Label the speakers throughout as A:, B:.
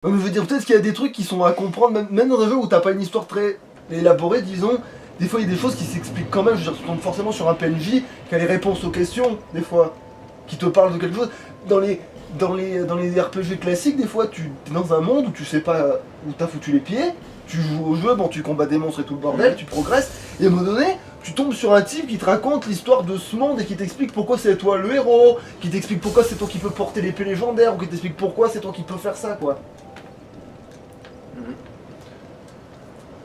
A: Non, mais je veux dire, peut-être qu'il y a des trucs qui sont à comprendre, même dans un jeu où t'as pas une histoire très élaborée, disons. Des fois, il y a des choses qui s'expliquent quand même. Je veux dire, tu tombes forcément sur un PNJ qui a les réponses aux questions, des fois, qui te parle de quelque chose. Dans les RPG classiques, des fois, tu es dans un monde où tu sais pas où t'as foutu les pieds, tu joues au jeu, bon, tu combats des monstres et tout le bordel, tu progresses, et à un moment donné, tu tombes sur un type qui te raconte l'histoire de ce monde et qui t'explique pourquoi c'est toi le héros, qui t'explique pourquoi c'est toi qui peux porter l'épée légendaire, ou qui t'explique pourquoi c'est toi qui peux faire ça, quoi.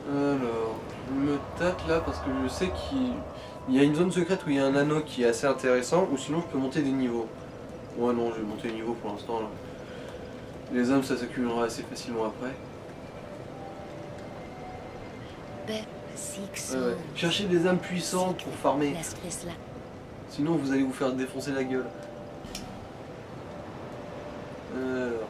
B: Alors, je me tâte là parce que je sais qu'il y a une zone secrète où il y a un anneau qui est assez intéressant, ou sinon je peux monter des niveaux. Ouais non, je vais monter les niveaux pour l'instant là. Les âmes ça s'accumulera assez facilement après. Ouais. Cherchez des âmes puissantes pour farmer. Sinon vous allez vous faire défoncer la gueule. Alors,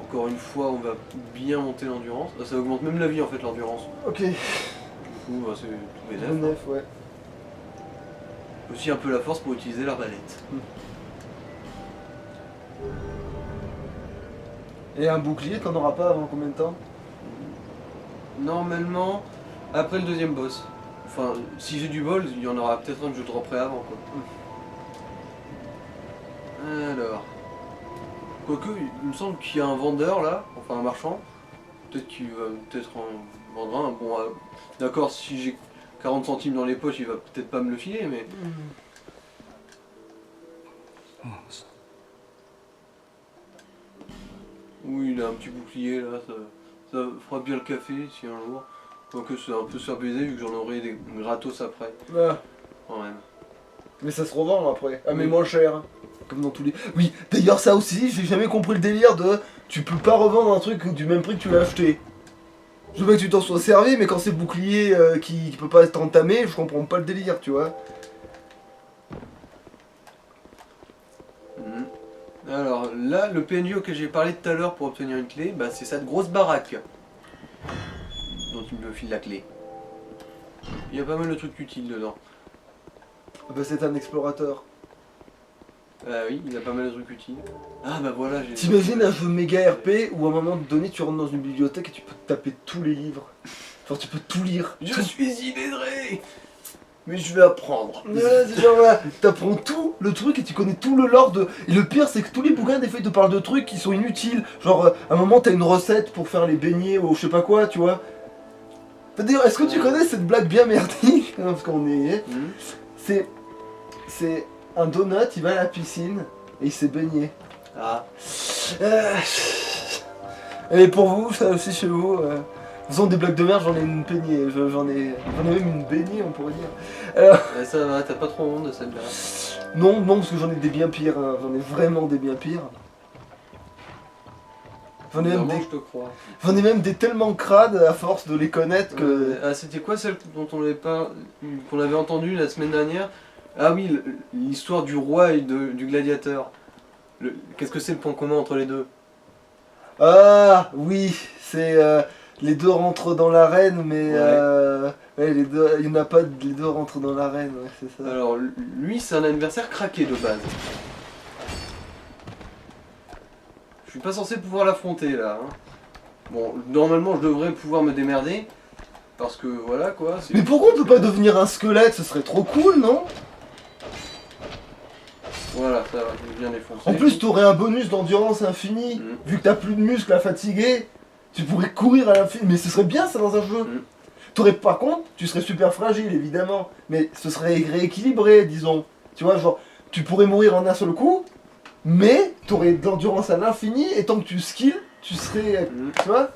B: encore une fois, on va bien monter l'endurance. Ça augmente même la vie en fait, l'endurance.
A: Ok.
B: Du coup, bah, c'est tout bénef.
A: 9, ouais.
B: Aussi un peu la force pour utiliser l'arbalète.
A: Et un bouclier, t'en auras pas avant combien de temps?
B: Normalement, après le deuxième boss. Enfin, si j'ai du bol, il y en aura peut-être un que je dropperai avant quoi. Alors. Quoique, il me semble qu'il y a un vendeur là, enfin un marchand. Peut-être qu'il va peut-être en vendre un. Bon, d'accord, si j'ai 40 centimes dans les poches, il va peut-être pas me le filer, mais. Oui, il a un petit bouclier là, ça fera bien le café si un jour. Quoique c'est un peu surbaisé vu que j'en aurai des gratos après.
A: Ah.
B: Quand même.
A: Mais ça se revend après. Ah, mais
B: Oui.
A: moins cher. Hein. Comme dans tous les. Oui, d'ailleurs, ça aussi, j'ai jamais compris le délire de. Tu peux pas revendre un truc du même prix que tu l'as acheté. Je veux bien que tu t'en sois servi, mais quand c'est le bouclier qui peut pas être entamé, je comprends pas le délire, tu vois.
B: Alors là, le PNJ auquel j'ai parlé tout à l'heure pour obtenir une clé, bah, c'est cette grosse baraque dont il me file la clé. Il y a pas mal de trucs utiles dedans.
A: Bah, c'est un explorateur.
B: Ah oui, il y a pas mal de trucs utiles. Ah bah voilà, j'ai...
A: T'imagines un jeu méga RP où à un moment donné tu rentres dans une bibliothèque et tu peux te taper tous les livres. Genre tu peux tout lire.
B: Je
A: tout.
B: suis illettré, mais je vais apprendre.
A: Ouais, c'est genre voilà, t'apprends tout le truc et tu connais tout le lore de. Et le pire c'est que tous les bouquins des fois ils te parlent de trucs qui sont inutiles. Genre à un moment t'as une recette pour faire les beignets ou je sais pas quoi, tu vois. D'ailleurs, est-ce que tu connais cette blague bien merdique? Parce qu'on est. C'est un donut, il va à la piscine et il s'est baigné.
B: Ah.
A: Et pour vous, ça aussi chez vous, faisons des blagues de merde, j'en ai une peignée, j'en ai même une baignée, on pourrait dire.
B: Ça va, t'as pas trop honte de celle-là.
A: Non, parce que j'en ai des bien pires, hein, j'en ai vraiment des bien pires. J'en ai,
B: Vraiment, je te crois.
A: j'en ai même des tellement crades à force de les connaître que.
B: Ah, c'était quoi celle dont on avait pas... qu'on avait entendu la semaine dernière? Ah oui, l'histoire du roi et du gladiateur. Qu'est-ce que c'est le point commun entre les deux?
A: Ah oui, c'est les deux rentrent dans l'arène, mais ouais, les deux, il y en a pas, les deux rentrent dans l'arène, ouais, c'est ça.
B: Alors, lui, c'est un adversaire craqué de base. Je suis pas censé pouvoir l'affronter là. Hein. Bon, normalement, je devrais pouvoir me démerder. Parce que voilà quoi.
A: Mais pourquoi on peut pas devenir un squelette? Ce serait trop cool, non?
B: Voilà, ça va, je vais bien défoncer.
A: En plus, t'aurais un bonus d'endurance infini. Vu que t'as plus de muscles à fatiguer, tu pourrais courir à l'infini. Mais ce serait bien ça dans un jeu. Par contre, tu serais super fragile évidemment. Mais ce serait rééquilibré, disons. Tu vois, genre, tu pourrais mourir en un seul coup. Mais t'aurais de l'endurance à l'infini. Et tant que tu skills, tu serais. Tu vois?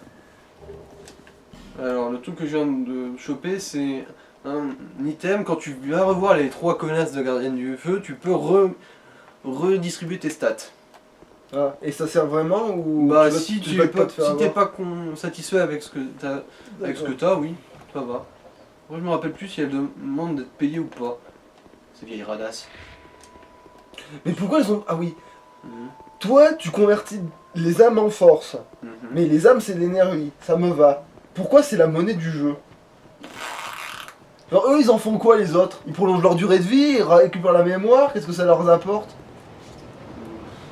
B: Alors, le truc que je viens de choper, c'est un item. Quand tu vas revoir les 3 connasses de gardienne du feu, tu peux redistribuer tes stats.
A: Ah, et ça sert vraiment ou
B: bah
A: tu vas,
B: si
A: tu
B: tu
A: vas
B: es
A: pas
B: pas,
A: te faire
B: si t'es
A: avoir
B: pas satisfait avec ce que t'as, oui, ça va. Moi je me rappelle plus si elle demande d'être payée ou pas. Ces vieilles radasses.
A: Mais pourquoi elles ont. Ah oui. Toi, tu convertis les âmes en force. Mais les âmes, c'est de l'énergie. Ça me va. Pourquoi c'est la monnaie du jeu? Genre, eux, ils en font quoi, les autres? Ils prolongent leur durée de vie, ils récupèrent la mémoire, qu'est-ce que ça leur apporte?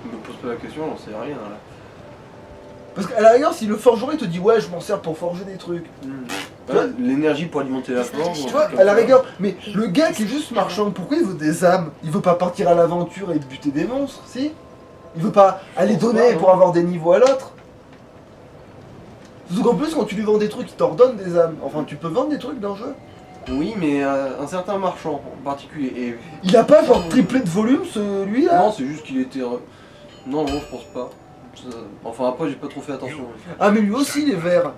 B: Me pose pas la question, j'en sais rien là.
A: Parce qu'à la rigueur, si le forgeron il te dit ouais, je m'en sers pour forger des trucs.
B: Ouais, l'énergie pour alimenter la forge.
A: Tu vois, à la rigueur, mais le gars qui est juste marchand, pourquoi il veut des âmes? Il veut pas partir à l'aventure et buter des monstres, si? Il veut pas aller donner pour avoir des niveaux à l'autre? Surtout qu'en plus, quand tu lui vends des trucs, il t'en redonne des âmes. Enfin, tu peux vendre des trucs dans le jeu.
B: Oui, mais un certain marchand en particulier. Et...
A: Il a pas genre triplé de volume, celui-là?
B: Non, c'est juste qu'il était. Non, je pense pas. Enfin, après, j'ai pas trop fait attention.
A: Ah, mais lui aussi, il est vert.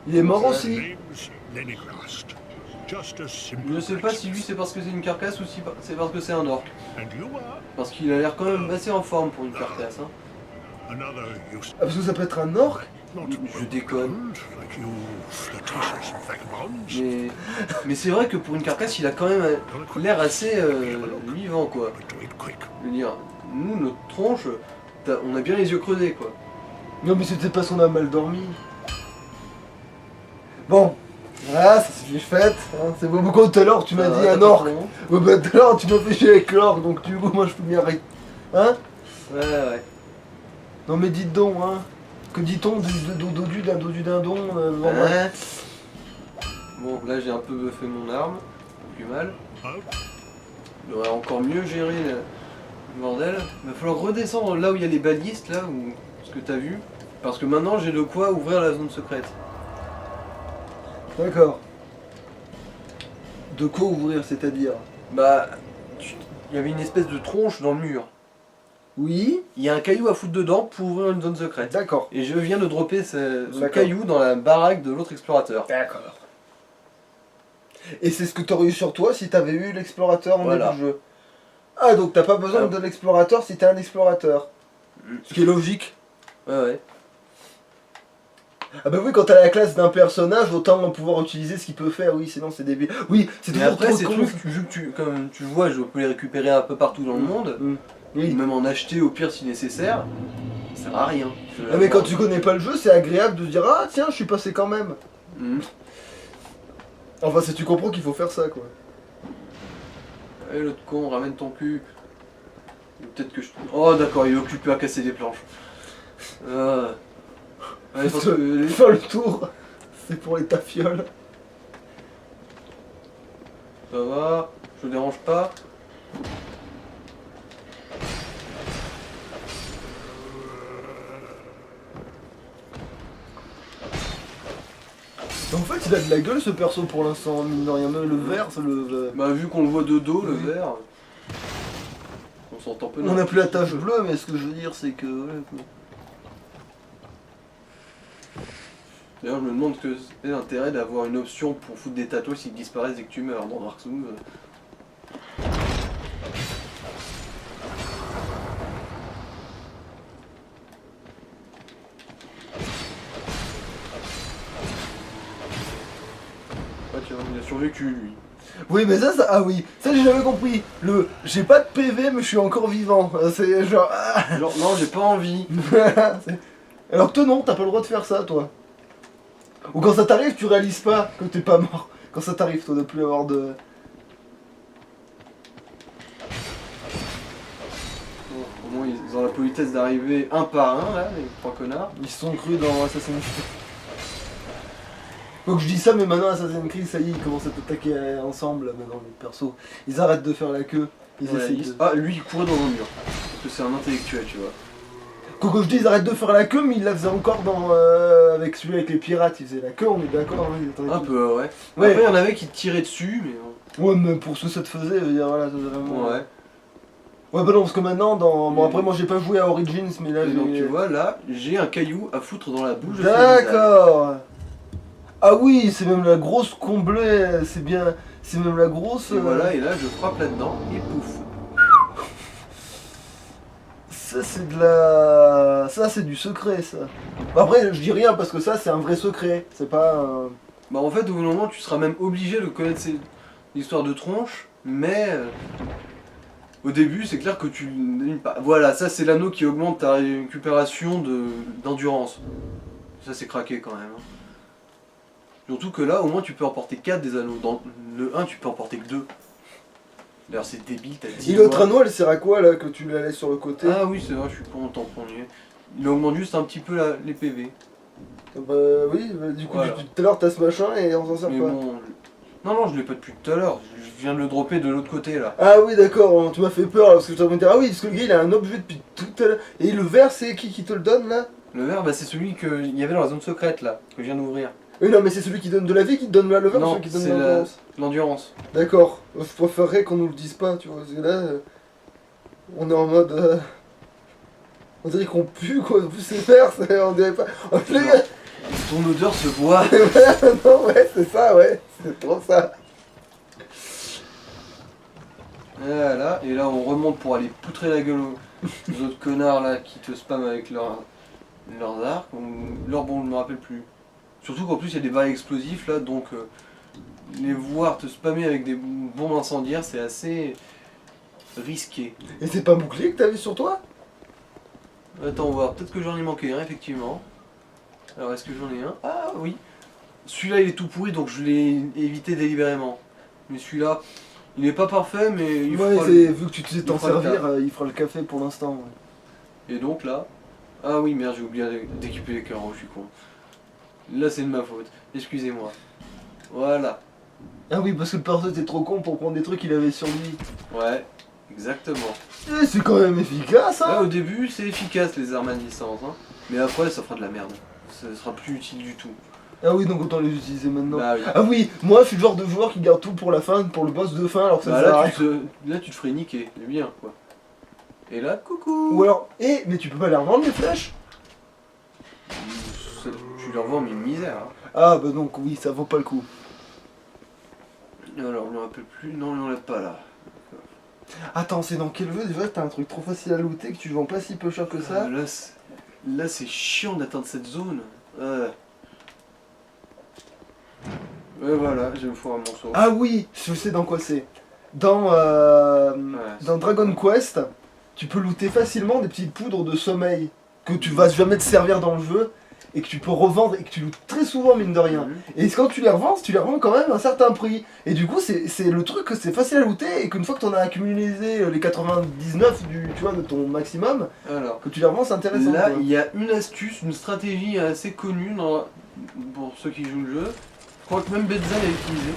A: Il est mort aussi.
B: Je sais pas si lui c'est parce que c'est une carcasse ou si c'est parce que c'est un orc. Parce qu'il a l'air quand même assez en forme pour une carcasse. Hein.
A: Ah, parce que ça peut être un orc?
B: Je déconne. Mais c'est vrai que pour une carcasse, il a quand même l'air assez vivant, quoi. Je veux dire, nous, notre tronche, on a bien les yeux creusés, quoi.
A: Non, mais c'était parce qu'on a mal dormi. Bon, voilà, ça c'est fait. Hein. C'est bon, tout à l'heure tu m'as dit un orc. Ouais, bah tout à l'heure tu m'as fait chier avec l'orc, donc du coup, moi je peux m'y arrêter. Hein?
B: Ouais.
A: Non, mais dites donc, hein. Que dit-on d'un dodu dindon
B: ouais. Bon, là j'ai un peu fait mon arme, plus mal. Il aurait encore mieux géré le bordel. Il va falloir redescendre là où il y a les balistes, là, où ce que t'as vu. Parce que maintenant j'ai de quoi ouvrir la zone secrète.
A: D'accord. De quoi ouvrir, c'est-à-dire?
B: Bah, il y avait une espèce de tronche dans le mur.
A: Oui.
B: Il y a un caillou à foutre dedans pour ouvrir une zone secrète.
A: D'accord.
B: Et je viens de dropper ce caillou dans la baraque de l'autre explorateur.
A: D'accord. Et c'est ce que t'aurais eu sur toi si t'avais eu l'explorateur en début de jeu. Ah, donc t'as pas besoin de l'explorateur si t'es un explorateur. Ce qui est logique.
B: Ouais.
A: Ah bah oui, quand t'as la classe d'un personnage, autant pouvoir utiliser ce qu'il peut faire, oui, sinon c'est débile. Oui, c'est toujours
B: après,
A: trop
B: ces
A: con.
B: trucs, comme tu le vois, je peux les récupérer un peu partout dans le monde.
A: Oui.
B: Même en acheter au pire si nécessaire. Ça sert à rien.
A: Ah mais quand tu connais pas le jeu, c'est agréable de se dire ah tiens, je suis passé quand même. Enfin, si tu comprends qu'il faut faire ça, quoi.
B: Eh l'autre con, ramène ton cul. Peut-être que je... Oh d'accord, il est occupé à casser des planches. Ouais, parce que...
A: Faire le tour, c'est pour les tafioles.
B: Ça va, je te dérange pas.
A: En fait, il a de la gueule ce perso pour l'instant, mine de rien. Même le vert, c'est le.
B: Bah, vu qu'on le voit de dos, le vert. On s'entend peu.
A: On n'a plus la tache bleue, mais ce que je veux dire, c'est que. Ouais, quoi.
B: D'ailleurs, je me demande que c'est l'intérêt d'avoir une option pour foutre des tatouages s'ils disparaissent dès que tu meurs dans Dark Souls. Ouais, tiens, il a survécu lui.
A: Oui, mais ça. Ah oui, ça j'ai jamais compris. J'ai pas de PV, mais je suis encore vivant. C'est genre.
B: Genre, non, j'ai pas envie.
A: Alors, toi, non, t'as pas le droit de faire ça, toi. Ou quand ça t'arrive, tu réalises pas que t'es pas mort. Quand ça t'arrive, toi, de plus avoir de.
B: Bon, au moins, ils ont la politesse d'arriver un par un, là, les trois connards.
A: Ils se sont crus dans Assassin's Creed. Faut que je dis ça, mais maintenant Assassin's Creed, ça y est, ils commencent à t'attaquer ensemble, là, maintenant, les persos. Ils arrêtent de faire la queue. Ils essayent de...
B: Ah, lui, il courait dans un mur. Parce que c'est un intellectuel, tu vois.
A: Quand je dis ils arrêtent de faire la queue, mais ils la faisaient encore dans avec celui avec les pirates, ils faisaient la queue, on est d'accord, hein,
B: un peu, ouais.
A: Ouais.
B: Après, il y en avait qui tiraient dessus, mais...
A: Ouais, mais pour ce que ça te faisait, je veux dire, voilà, c'est vraiment...
B: Ouais.
A: Ouais, bah non, parce que maintenant, dans... Bon, après, moi, j'ai pas joué à Origins, mais là, j'ai...
B: Donc, tu vois, là, j'ai un caillou à foutre dans la bouche de
A: D'accord. Ah oui, c'est même la grosse comblée, c'est bien... C'est même la grosse...
B: Et voilà, et là, je frappe là-dedans, et pouf.
A: Ça c'est de la... Ça c'est du secret ça. Après je dis rien parce que ça c'est un vrai secret. C'est pas...
B: Bah en fait au bout d'un moment tu seras même obligé de connaître l'histoire de tronche. Mais au début c'est clair que tu... Voilà, ça c'est l'anneau qui augmente ta récupération d'endurance. Ça c'est craqué quand même. Hein. Surtout que là au moins tu peux emporter 4 des anneaux. Dans le 1 tu peux emporter que 2. D'ailleurs c'est débile, t'as dit.
A: Et l'autre anneau elle sert à quoi là que tu la laisses sur le côté?
B: Ah oui c'est vrai, je suis pas en temps premier. Il augmente juste un petit peu les PV.
A: Bah oui, du coup,
B: Voilà.
A: tout à l'heure t'as ce machin et on s'en sert
B: Mais
A: pas.
B: bon. Non, non, je l'ai pas depuis tout à l'heure. Je viens de le dropper de l'autre côté là.
A: Ah oui, d'accord, tu m'as fait peur là, parce que je t'avais dit, ah oui, parce que le gars il a un objet depuis tout à l'heure. Et le vert, c'est qui te le donne là?
B: Le vert, bah, c'est celui qu'il y avait dans la zone secrète là, que je viens d'ouvrir.
A: Oui, non, mais c'est celui qui donne de la vie qui te donne là le vert ou
B: Non,
A: celui qui te donne
B: c'est
A: de l'endurance?
B: l'endurance.
A: D'accord, je préférerais qu'on nous le dise pas, tu vois, parce que là, on est en mode. On dirait qu'on pue quoi, en plus c'est vert, on dirait pas. Oh, les
B: Non.
A: gars,
B: Ton odeur se voit.
A: non, ouais, c'est ça, ouais, c'est trop ça.
B: Voilà, et là on remonte pour aller poutrer la gueule aux autres connards là qui te spamment avec leurs arcs. Leur bon, je me rappelle plus. Surtout qu'en plus il y a des balles explosifs là, donc les voir te spammer avec des bombes incendiaires, c'est assez risqué.
A: Et c'est pas un bouclier que t'avais sur toi?
B: Attends, on va voir, peut-être que j'en ai manqué un effectivement. Alors est-ce que j'en ai un? Ah oui. Celui-là il est tout pourri donc je l'ai évité délibérément. Mais celui-là, il est pas parfait mais il
A: Ouais,
B: fera
A: vu que tu sais t'en
B: il fera le
A: servir,
B: taf.
A: il fera le café pour l'instant. Ouais.
B: Et donc là. Ah oui merde, j'ai oublié d'équiper les carreaux, je suis con. Là c'est de ma faute, excusez-moi. Voilà.
A: Ah oui, parce que le perso était trop con pour prendre des trucs qu'il avait sur lui.
B: Ouais, exactement.
A: Eh, c'est quand même efficace,
B: Là
A: hein.
B: au début c'est efficace les armes à distance, hein. Mais après ça fera de la merde. Ça sera plus utile du tout.
A: Ah oui, donc autant les utiliser maintenant.
B: Bah oui.
A: Ah oui, moi je suis le genre de joueur qui garde tout pour la fin, pour le boss de fin, alors que ça
B: Bah
A: sert à
B: là,
A: rien.
B: là tu te ferais niquer, c'est bien quoi. Et là, coucou.
A: Ou alors, mais tu peux pas les revendre les flèches?
B: Tu leur vends mais une misère. Hein.
A: Ah bah donc oui, ça vaut pas le coup.
B: Alors on ne rappelle plus, non on l'a pas là.
A: Attends, c'est dans quel jeu déjà? T'as un truc trop facile à looter que tu vends pas si peu cher que ça?
B: Là c'est chiant d'atteindre cette zone. Et voilà, je vais me foirer un morceau.
A: Ah oui, je sais dans quoi c'est. Dans, dans Dragon Quest, tu peux looter facilement des petites poudres de sommeil que tu vas jamais te servir dans le jeu et que tu peux revendre et que tu lootes très souvent mine de rien. Et quand tu les revends quand même à un certain prix. Et du coup, c'est le truc que c'est facile à looter et qu'une fois que tu en as accumulé les 99 tu vois, de ton maximum,
B: Alors,
A: que tu les revends, c'est intéressant.
B: là
A: quoi.
B: il y a une astuce, une stratégie assez connue pour ceux qui jouent le jeu. Je crois que même Betza l'a utilisé.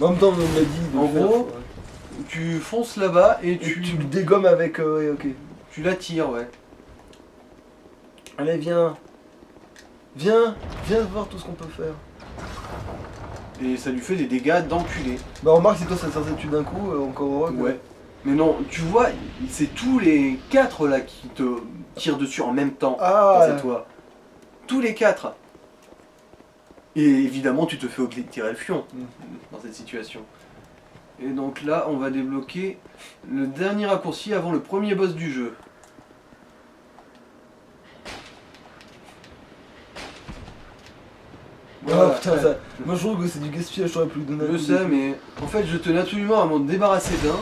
A: En même temps, on m'a dit de
B: En
A: le faire,
B: gros,
A: ouais.
B: Tu fonces là-bas et
A: Et tu le dégommes avec. Ouais, ok.
B: tu l'attires, ouais.
A: Allez, viens. Viens voir tout ce qu'on peut faire.
B: Et ça lui fait des dégâts d'enculé.
A: Bah remarque si toi ça te tue d'un coup, encore heureux. que-
B: Ouais. Mais non, tu vois, c'est tous les 4 là qui te tirent dessus en même temps.
A: Ah
B: Grâce à toi. Tous les 4. Et évidemment, tu te fais tirer le fion dans cette situation. Et donc là, on va débloquer le dernier raccourci avant le premier boss du jeu.
A: Oh putain,
B: ouais.
A: moi je trouve que c'est du gaspillage, j'aurais pu lui donner un
B: Je
A: coup
B: sais,
A: d'épée.
B: mais en fait, je tenais absolument à m'en débarrasser d'un.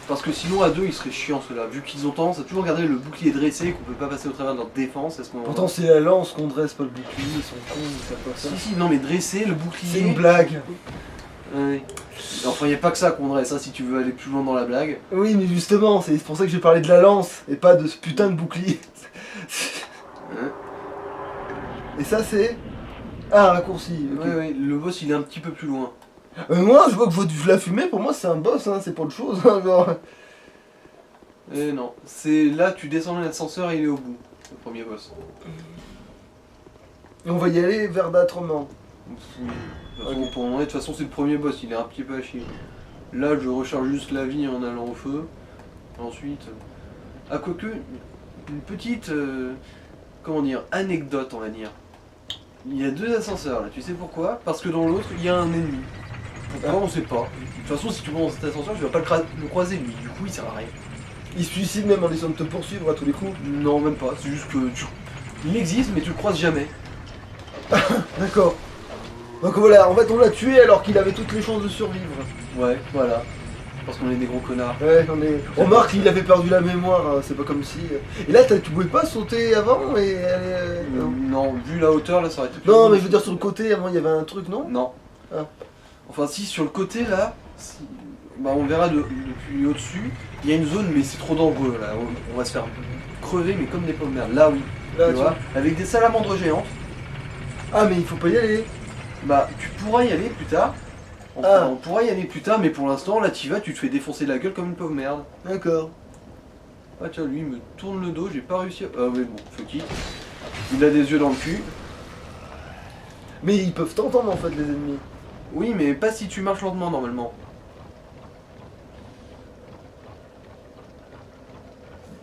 B: Parce que sinon, à deux, ils seraient chiants ceux-là. Vu qu'ils ont tendance à toujours garder le bouclier dressé, qu'on peut pas passer au travers de leur défense à ce moment-là.
A: Pourtant c'est la lance qu'on dresse, pas le bouclier, ils sont cons, ils savent pas ça.
B: Si, non, mais dressé, le bouclier.
A: C'est une blague.
B: Ouais. Enfin, il n'y a pas que ça qu'on dresse, hein, si tu veux aller plus loin dans la blague.
A: Oui, mais justement, c'est pour ça que j'ai parlé de la lance et pas de ce putain de bouclier.
B: Hein.
A: Et ça c'est. Ah, un raccourci. Ok.
B: Ouais, le boss il est un petit peu plus loin.
A: Moi je vois que la fumée, pour moi c'est un boss, hein, c'est pas autre chose. Hein, genre.
B: Et non, c'est là, tu descends dans l'ascenseur et il est au bout, le premier boss.
A: Et on va y aller verdâtrement.
B: Oui. De toute façon, pour le moment, de toute façon, c'est le premier boss, il est un petit peu à chier. Là, je recharge juste la vie en allant au feu. Ensuite. Ah, quoique, une petite. Comment dire, anecdote, on va dire. Il y a 2 ascenseurs là, tu sais pourquoi? Parce que dans l'autre, il y a un ennemi. Pourquoi on sait pas. De toute façon, si tu prends dans cet ascenseur, tu vas pas le croiser lui, du coup, il sert à rien.
A: Il se suicide même en essayant de te poursuivre à tous les coups.
B: Non, même pas, c'est juste que il existe, mais tu le croises jamais.
A: D'accord. Donc voilà, en fait on l'a tué alors qu'il avait toutes les chances de survivre.
B: Ouais, voilà. Parce qu'on est des gros connards.
A: Ouais, remarque, il avait perdu la mémoire, hein, c'est pas comme si. Et là, tu pouvais pas sauter avant et aller.
B: Non, vu la hauteur, là, ça aurait été plus
A: Non,
B: long.
A: mais je veux dire, sur le côté, avant il y avait un truc, non?
B: Non.
A: Ah.
B: Enfin, si, sur le côté, là, bah, on verra depuis au-dessus, il y a une zone, mais c'est trop dangereux, là. On va se faire crever, mais comme des pommes de merde. Là, oui.
A: Là,
B: tu vois, avec des salamandres géantes.
A: Ah, mais il faut pas y aller.
B: Bah, tu pourras y aller plus tard. On pourra y aller plus tard, mais pour l'instant, là, tu vas, tu te fais défoncer la gueule comme une pauvre merde.
A: D'accord.
B: Ah tiens, lui, il me tourne le dos, j'ai pas réussi à... Ah oui, bon, fuck it. Il a des yeux dans le cul.
A: Mais ils peuvent t'entendre en fait, les ennemis.
B: Oui, mais pas si tu marches lentement, normalement.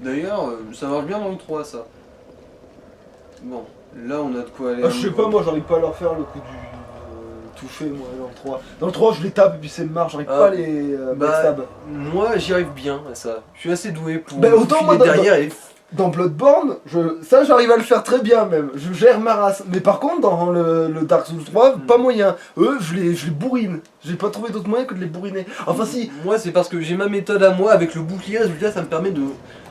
B: D'ailleurs, ça marche bien dans le 3, ça. Bon, là, on a de quoi aller...
A: Ah, je sais pas, moi j'arrive pas à leur faire le coup du toucher, moi, dans le 3. Dans le 3, je les tape et puis c'est marre, j'arrive pas à les backstab.
B: Moi, j'y arrive bien à ça. Je suis assez doué pour
A: Bah, autant moi,
B: derrière et...
A: Dans Bloodborne, ça j'arrive à le faire très bien même, je gère ma race. Mais par contre dans le Dark Souls 3, pas moyen. Eux, je les bourrine. J'ai pas trouvé d'autre moyen que de les bourriner. Enfin si.
B: Moi c'est parce que j'ai ma méthode à moi avec le bouclier, résultat ça me permet de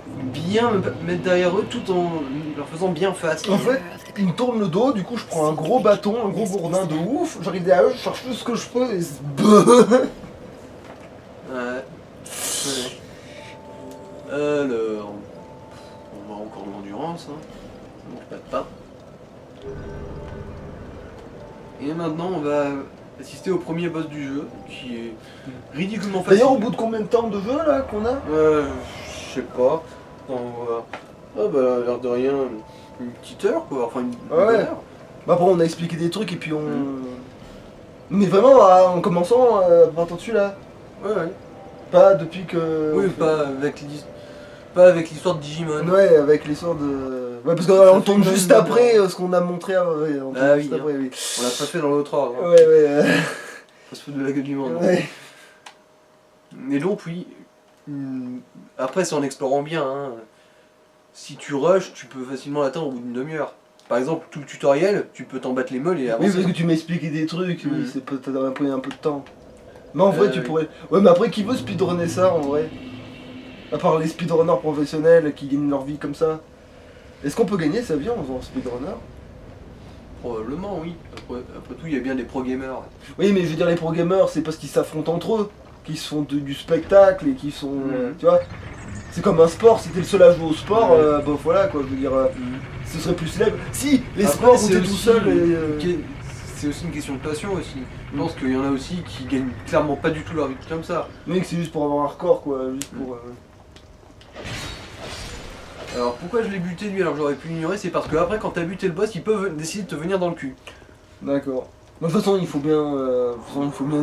B: bien me mettre derrière eux tout en leur faisant bien face.
A: En fait, ils me tournent le dos, du coup je prends un gros bâton, un gros gourdin de ouf, j'arrive derrière eux, je cherche tout ce que je peux et
B: Ouais. Alors... On va encore de l'endurance, hein. Donc pas de pain. Et maintenant on va assister au premier boss du jeu, qui est ridiculement facile.
A: D'ailleurs, au bout de combien de temps de jeu là qu'on a?
B: Je sais pas. On va... Ah bah l'air de rien, une petite heure quoi, enfin une bonne heure.
A: Bah après on a expliqué des trucs et puis on... Mais vraiment en commençant, attends dessus là.
B: Ouais.
A: Pas depuis que...
B: Oui, pas avec l'histoire de Digimon.
A: Ouais, avec l'histoire de... Ouais, parce qu'on tombe juste après ce qu'on a montré. Ouais, on tombe juste après, oui.
B: On l'a pas fait dans l'autre ordre. Hein.
A: Ouais.
B: Faut se foutre de la gueule du monde.
A: Ouais.
B: Et donc, oui. Après, c'est en explorant bien. Hein. Si tu rushes, tu peux facilement l'atteindre au bout d'une demi-heure. Par exemple, tout le tutoriel, tu peux t'en battre les meules et avancer.
A: Oui, parce que tu m'expliquais des trucs, oui, t'as pris un peu de temps. Mais en vrai, tu pourrais... Ouais, mais après, qui veut speedrunner ça, en vrai? À part les speedrunners professionnels qui gagnent leur vie comme ça. Est-ce qu'on peut gagner sa vie en faisant speedrunner?
B: Probablement, oui. Après tout, il y a bien des pro-gamers.
A: Oui, mais je veux dire, les pro-gamers, c'est parce qu'ils s'affrontent entre eux, qu'ils se font du spectacle et qu'ils sont... tu vois, c'est comme un sport, si t'es le seul à jouer au sport, bah voilà, quoi, je veux dire... Ce serait plus célèbre. Si, les sports où t'es tout seul
B: c'est aussi une question de passion aussi. Je pense qu'il y en a aussi qui gagnent clairement pas du tout leur vie comme ça.
A: Oui, que c'est juste pour avoir un record, quoi, juste pour...
B: Alors pourquoi je l'ai buté lui alors que j'aurais pu l'ignorer, c'est parce que après quand t'as buté le boss, ils peuvent décider de te venir dans le cul.
A: D'accord. De toute façon, il faut bien...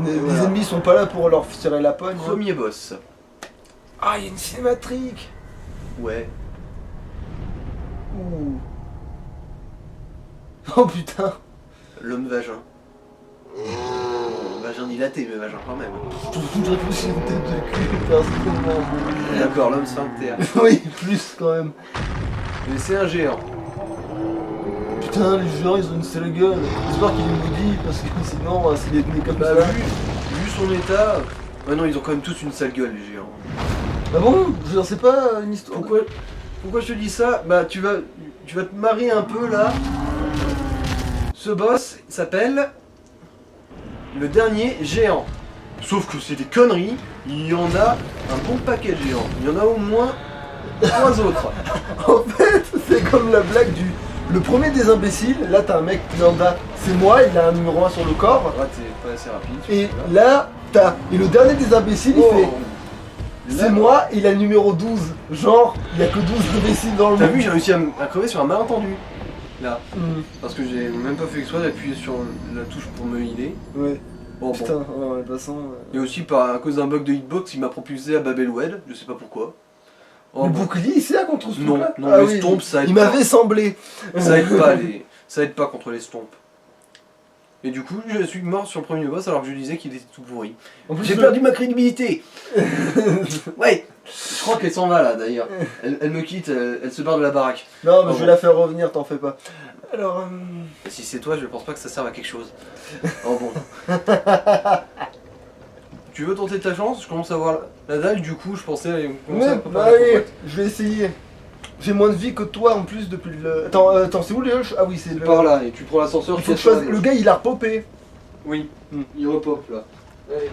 A: Les ennemis sont pas là pour leur tirer la pogne.
B: Premier boss.
A: Ah, il y a une cinématique.
B: Ouais.
A: Ouh. Oh putain.
B: L'homme vagin. Vagin dilaté, mais vagin quand même.
A: Je voudrais plus une tête de cul, personnellement.
B: D'accord, l'homme sphincter.
A: Oui, plus quand même.
B: Mais c'est un géant.
A: Putain, les gens ils ont une sale gueule. J'espère qu'il est maudit parce que sinon, s'il est venu comme ça.
B: Vu son état. Ouais, non, ils ont quand même tous une sale gueule, les géants.
A: Ah bon? Je sais pas une histoire.
B: Pourquoi je te dis ça? Bah, tu vas te marrer un peu là. Ce boss s'appelle le dernier géant. Sauf que c'est des conneries, il y en a un bon paquet de géants. Il y en a au moins 3 autres.
A: En fait, c'est comme la blague du... Le premier des imbéciles, là t'as un mec lambda, c'est moi, il a un numéro 1 sur le corps.
B: Ouais, t'es pas assez rapide.
A: Et là, t'as... Et le dernier des imbéciles, il fait... C'est moi, il a le numéro 12. Genre, il y a que 12 imbéciles dans le monde.
B: T'as vu, j'ai réussi à crever sur un malentendu. Là. Parce que j'ai même pas fait exprès d'appuyer sur la touche pour me healer.
A: Ouais.
B: Bon,
A: putain, ouais, de toute façon...
B: Et aussi, à cause d'un bug de hitbox, il m'a propulsé à Babelwed, je sais pas pourquoi.
A: Le bouclier, il sert contre ce truc-là?
B: Non, les stompes, ça aide
A: il m'avait semblé.
B: Ça aide pas, ça aide pas contre les stompes. Et du coup, je suis mort sur le premier boss alors que je disais qu'il était tout pourri. J'ai perdu ma crédibilité. Ouais. Je crois qu'elle s'en va là d'ailleurs. Elle me quitte, elle se barre de la baraque.
A: Non, mais je vais la faire revenir, t'en fais pas. Alors...
B: Si c'est toi, je pense pas que ça serve à quelque chose. Oh bon. Tu veux tenter ta chance? Je commence à voir la dalle, du coup je pensais commencer à préparer la popote.
A: Je vais essayer. J'ai moins de vie que toi en plus depuis le... Attends, c'est où les huches? Ah oui, c'est le...
B: Par là, et tu prends l'ascenseur.
A: Il faut que je fasse... Le gars il a repopé.
B: Oui, il repop là. Allez.